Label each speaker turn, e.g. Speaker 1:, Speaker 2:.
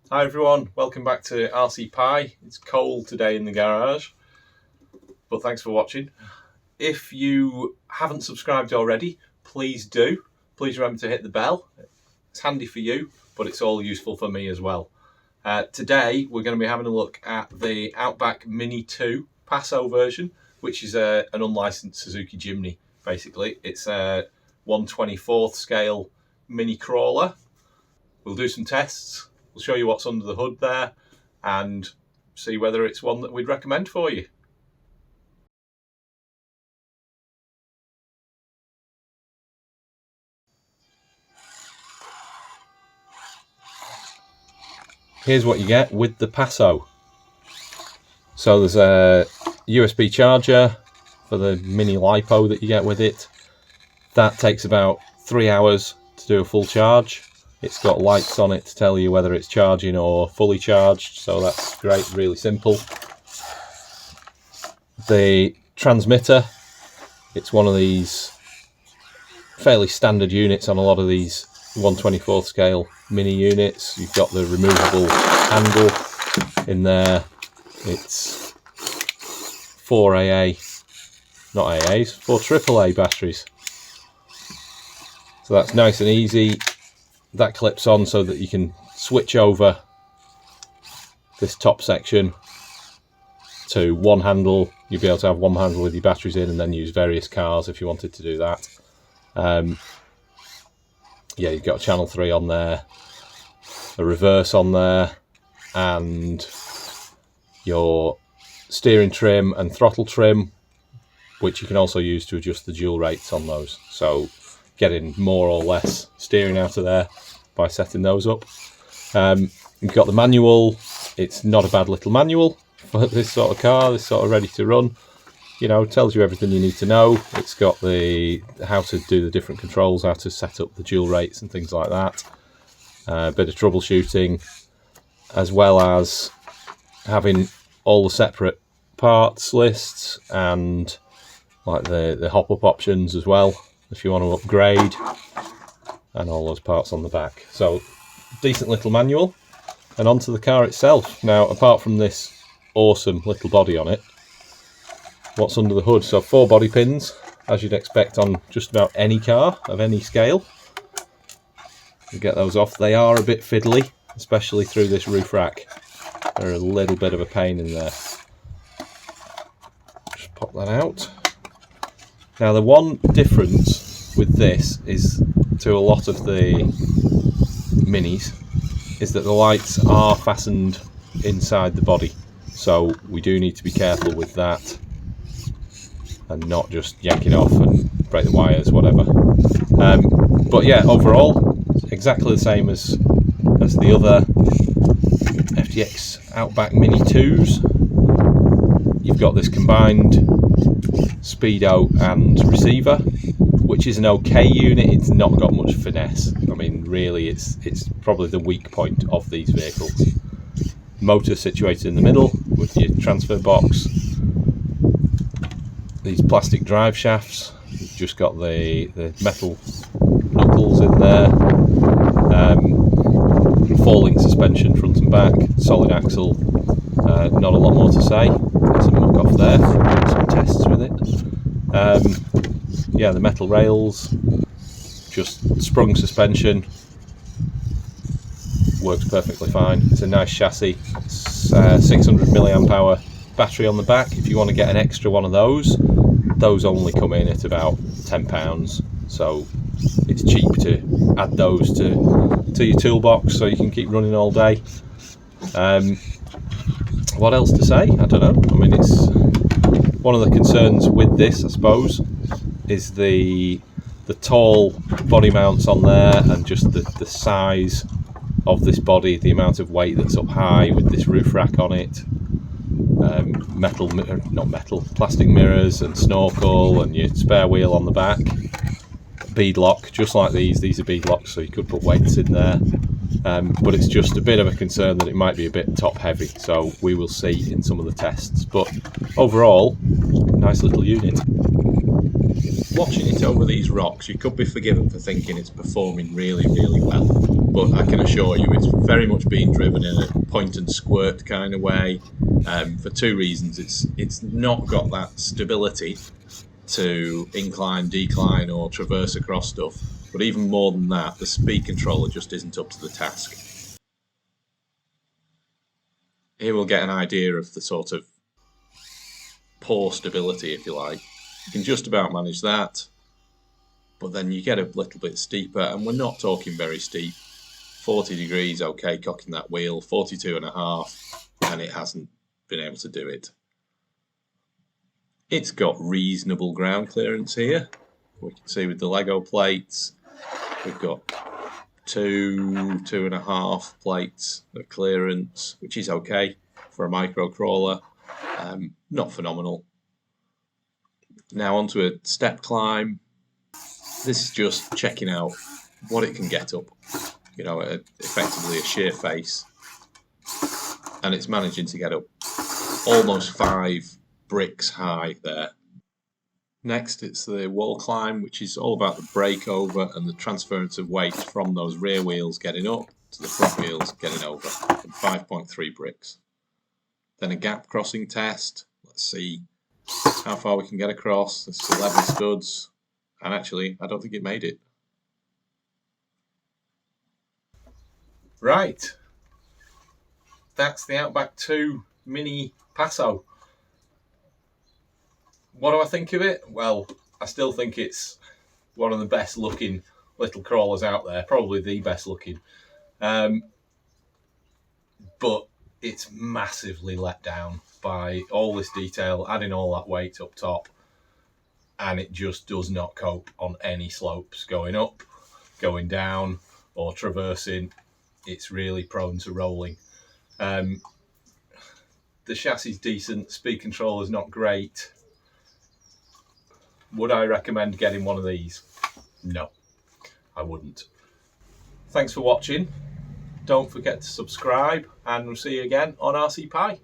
Speaker 1: Hi everyone, welcome back to RC Pie. It's cold today in the garage, but thanks for watching. If you haven't subscribed already, please do. Please remember to hit the bell. It's handy for you, but it's all useful for me as well. Today we're going to be having a look at the Outback Mini 2 Paso version, which is an unlicensed Suzuki Jimny, basically. It's a 1/24th scale mini crawler. We'll do some tests. We'll show you what's under the hood there and see whether it's one that we'd recommend for you. Here's what you get with the Paso. So there's a USB charger for the mini LiPo that you get with it. That takes about 3 hours to do a full charge. It's got lights on it to tell you whether it's charging or fully charged, so that's great, really simple. The transmitter, it's one of these fairly standard units on a lot of these 1/24th scale mini units. You've got the removable handle in there. It's 4 AAA batteries. So that's nice and easy. That clips on so that you can switch over this top section to one handle. You'll be able to have one handle with your batteries in and then use various cars if you wanted to do that. Yeah, you've got a channel 3 on there, a reverse on there, and your steering trim and throttle trim, which you can also use to adjust the dual rates on those. So getting more or less steering out of there by setting those up. You've got the manual. It's not a bad little manual for this sort of car, this sort of ready to run. You know, tells you everything you need to know. It's got the how to do the different controls, how to set up the dual rates and things like that. A bit of troubleshooting, as well as having all the separate parts lists and like the hop-up options as well, if you want to upgrade, and all those parts on the back. So decent little manual. And onto the car itself. Now, apart from this awesome little body on it, what's under the hood? So 4 body pins, as you'd expect on just about any car of any scale. You get those off. They are a bit fiddly, especially through this roof rack. They're a little bit of a pain in there. Just pop that out. Now, the one difference with this is to a lot of the minis is that the lights are fastened inside the body. So we do need to be careful with that and not just yank it off and break the wires, whatever. But yeah, overall, exactly the same as the other FTX Outback Mini 2s. You've got this combined speedo and receiver, which is an okay unit. It's not got much finesse. I mean, really, it's probably the weak point of these vehicles. Motor situated in the middle with your transfer box. These plastic drive shafts. You've just got the metal knuckles in there. Falling suspension front and back. Solid axle. Not a lot more to say. There's a muck off there. Some tests with it. Yeah, the metal rails, just sprung suspension, works perfectly fine. It's a nice chassis. It's 600 milliamp hour battery on the back. If you want to get an extra one of those only come in at about £10, so it's cheap to add those to your toolbox so you can keep running all day. What else to say? I don't know. I mean, it's one of the concerns with this, I suppose, is the tall body mounts on there and just the size of this body, the amount of weight that's up high with this roof rack on it. Plastic mirrors and snorkel and your spare wheel on the back. Bead lock, just like these are bead locks, so you could put weights in there. But it's just a bit of a concern that it might be a bit top heavy, so we will see in some of the tests. But overall, nice little unit. watching it over these rocks, you could be forgiven for thinking it's performing really, really well. But I can assure you it's very much being driven in a point and squirt kind of way, for two reasons. It's not got that stability to incline, decline, or traverse across stuff. But even more than that, the speed controller just isn't up to the task. Here we'll get an idea of the sort of poor stability, if you like. You can just about manage that, but then you get a little bit steeper, and we're not talking very steep. 40 degrees, okay, cocking that wheel, 42.5, and it hasn't been able to do it. It's got reasonable ground clearance here. We can see with the Lego plates, we've got 2.5 plates of clearance, which is okay for a micro crawler. Not phenomenal. Now onto a step climb. This is just checking out what it can get up. You know, effectively a sheer face. And it's managing to get up almost 5 bricks high there. Next, it's the wall climb, which is all about the breakover and the transference of weight from those rear wheels getting up to the front wheels getting over, from 5.3 bricks. Then a gap crossing test. Let's see how far we can get across. There's 11 studs, and actually, I don't think it made it. Right, that's the Outback 2 Mini Paso. What do I think of it? Well, I still think it's one of the best looking little crawlers out there, probably the best looking. But it's massively let down by all this detail, adding all that weight up top, and it just does not cope on any slopes, going up, going down, or traversing. It's really prone to rolling. The chassis is decent, speed control is not great. Would I recommend getting one of these? No, I wouldn't. Thanks for watching. Don't forget to subscribe, and we'll see you again on RC Pie.